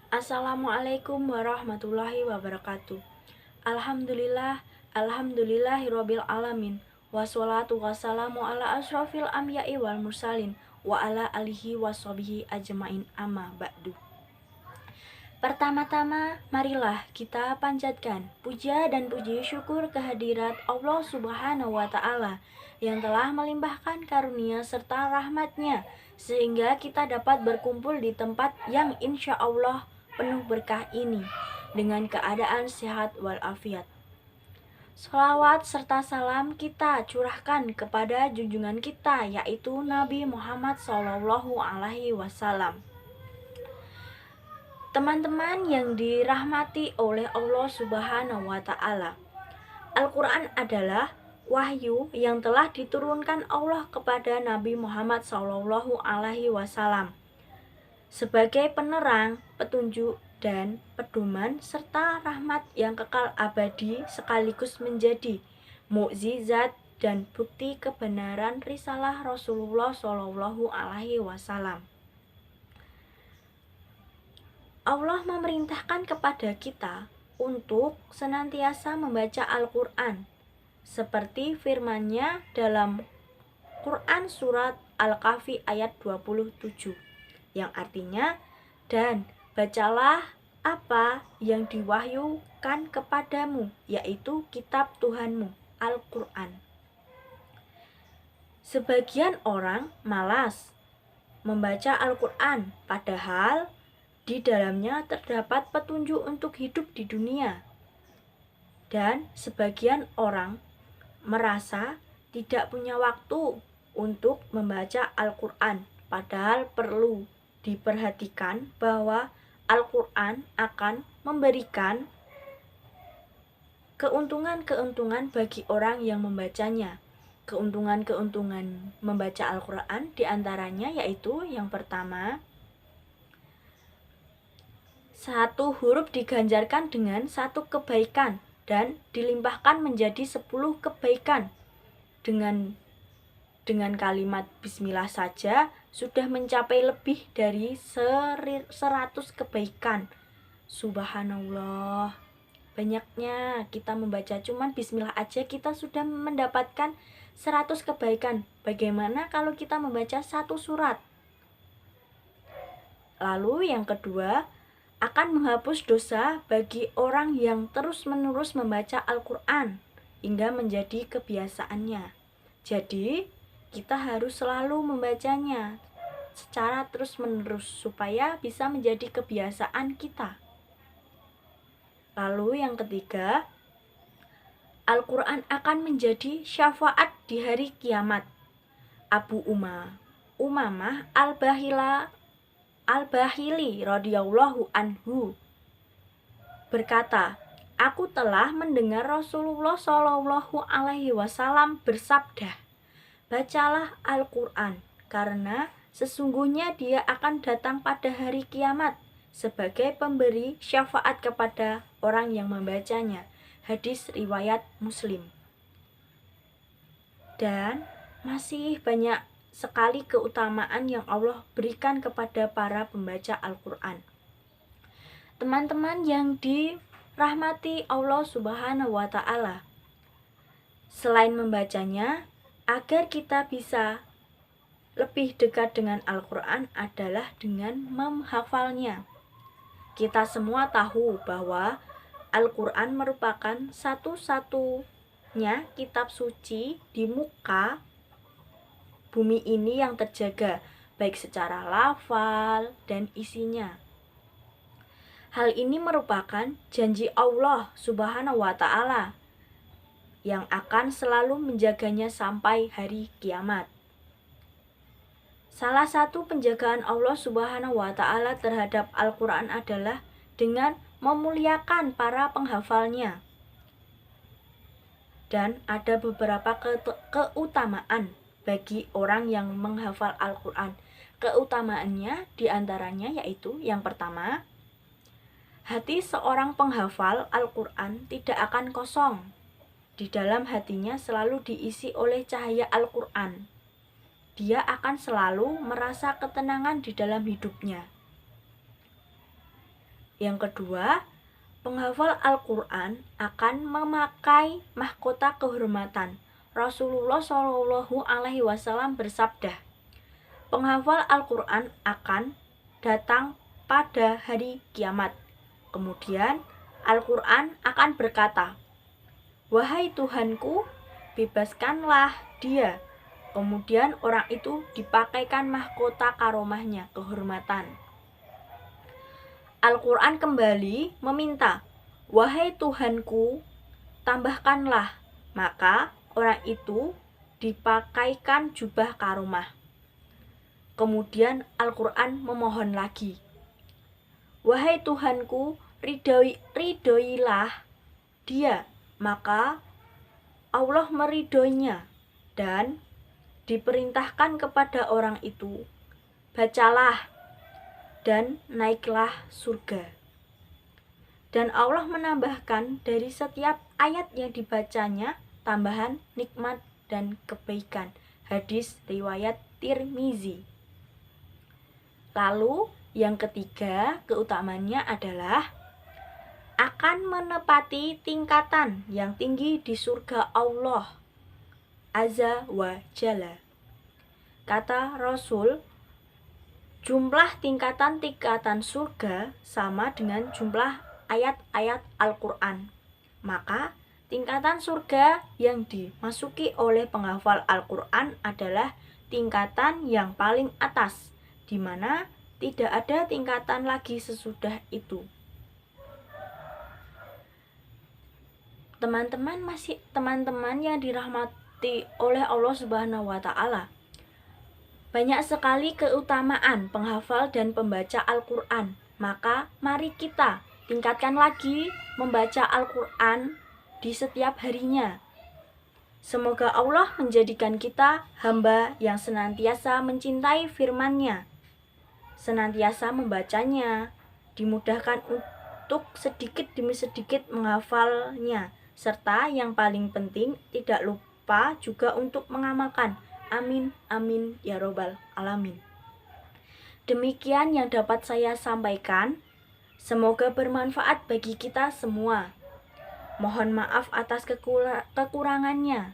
Assalamualaikum warahmatullahi wabarakatuh. Alhamdulillahirabbil alamin. Wassalatu wassalamu ala asyrafil anbiya'i wal mursalin wa ala alihi washabihi ajmain amma ba'du. Pertama-tama, marilah kita panjatkan puja dan puji syukur kehadirat Allah Subhanahu wa Ta'ala yang telah melimpahkan karunia serta rahmatnya, sehingga kita dapat berkumpul di tempat yang insya Allah penuh berkah ini dengan keadaan sehat walafiat. Sholawat serta salam kita curahkan kepada junjungan kita, yaitu Nabi Muhammad SAW. Teman-teman yang dirahmati oleh Allah Subhanahu wa Ta'ala, Al-Quran adalah wahyu yang telah diturunkan Allah kepada Nabi Muhammad SAW sebagai penerang, petunjuk, dan pedoman serta rahmat yang kekal abadi, sekaligus menjadi mukjizat dan bukti kebenaran risalah Rasulullah SAW. Allah memerintahkan kepada kita untuk senantiasa membaca Al-Quran, seperti firman-Nya dalam Quran surat Al-Kahfi ayat 27, yang artinya, dan bacalah apa yang diwahyukan kepadamu, yaitu kitab Tuhanmu, Al-Quran. Sebagian orang malas membaca Al-Quran, padahal di dalamnya terdapat petunjuk untuk hidup di dunia. Dan sebagian orang merasa tidak punya waktu untuk membaca Al-Quran, padahal perlu diperhatikan bahwa Al-Quran akan memberikan keuntungan-keuntungan bagi orang yang membacanya. Keuntungan-keuntungan membaca Al-Quran diantaranya yaitu yang pertama, satu huruf diganjarkan dengan satu kebaikan dan dilimpahkan menjadi 10 kebaikan. Dengan kalimat bismillah saja sudah mencapai lebih dari 100 kebaikan. Subhanallah, banyaknya kita membaca, cuman bismillah aja kita sudah mendapatkan 100 kebaikan. Bagaimana kalau kita membaca satu surat? Lalu yang kedua, akan menghapus dosa bagi orang yang terus-menerus membaca Al-Quran hingga menjadi kebiasaannya. Jadi, kita harus selalu membacanya secara terus-menerus supaya bisa menjadi kebiasaan kita. Lalu yang ketiga, Al-Quran akan menjadi syafaat di hari kiamat. Abu Umamah Al-Bahili radhiyallahu anhu berkata, aku telah mendengar Rasulullah SAW bersabda, bacalah Al-Quran, karena sesungguhnya dia akan datang pada hari kiamat sebagai pemberi syafaat kepada orang yang membacanya. Hadis riwayat Muslim. Dan masih banyak sekali keutamaan yang Allah berikan kepada para pembaca Al-Quran. Teman-teman yang dirahmati Allah Subhanahu wa Ta'ala, selain membacanya, agar kita bisa lebih dekat dengan Al-Quran adalah dengan menghafalnya. Kita semua tahu bahwa Al-Quran merupakan satu-satunya kitab suci di muka bumi ini yang terjaga, baik secara lafal dan isinya. Hal ini merupakan janji Allah Subhanahu wa Ta'ala yang akan selalu menjaganya sampai hari kiamat. Salah satu penjagaan Allah Subhanahu wa Ta'ala terhadap Al-Quran adalah dengan memuliakan para penghafalnya. Dan ada beberapa keutamaan bagi orang yang menghafal Al-Quran. Keutamaannya diantaranya yaitu yang pertama, hati seorang penghafal Al-Quran tidak akan kosong. Di dalam hatinya selalu diisi oleh cahaya Al-Quran. Dia akan selalu merasa ketenangan di dalam hidupnya. Yang kedua, penghafal Al-Quran akan memakai mahkota kehormatan. Rasulullah Shallallahu Alaihi Wasallam bersabda, penghafal Al-Quran akan datang pada hari kiamat. Kemudian Al-Quran akan berkata, wahai Tuhanku, bebaskanlah dia. Kemudian orang itu dipakaikan mahkota karomahnya, kehormatan. Al-Quran kembali meminta, wahai Tuhanku, tambahkanlah. Maka orang itu dipakaikan jubah karomah. Kemudian Al-Quran memohon lagi, wahai Tuhanku, ridhoilah dia. Maka Allah meridhoinya dan diperintahkan kepada orang itu, bacalah dan naiklah surga. Dan Allah menambahkan dari setiap ayat yang dibacanya tambahan nikmat dan kebaikan. Hadis riwayat Tirmizi. Lalu yang ketiga, keutamaannya adalah akan menepati tingkatan yang tinggi di surga Allah Azza wa Jalla. Kata Rasul, jumlah tingkatan-tingkatan surga sama dengan jumlah ayat-ayat Al-Quran. Maka tingkatan surga yang dimasuki oleh penghafal Al-Quran adalah tingkatan yang paling atas, di mana tidak ada tingkatan lagi sesudah itu. Teman-teman yang dirahmati oleh Allah Subhanahu wa Ta'ala, banyak sekali keutamaan penghafal dan pembaca Al-Quran. Maka mari kita tingkatkan lagi membaca Al-Quran di setiap harinya. Semoga Allah menjadikan kita hamba yang senantiasa mencintai firman-Nya, senantiasa membacanya, dimudahkan untuk sedikit demi sedikit menghafalnya, serta yang paling penting tidak lupa juga untuk mengamalkan. Amin, amin, ya robbal alamin. Demikian yang dapat saya sampaikan. Semoga bermanfaat bagi kita semua. Mohon maaf atas kekurangannya.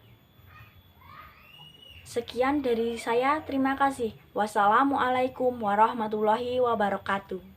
Sekian dari saya, terima kasih. Wassalamualaikum warahmatullahi wabarakatuh.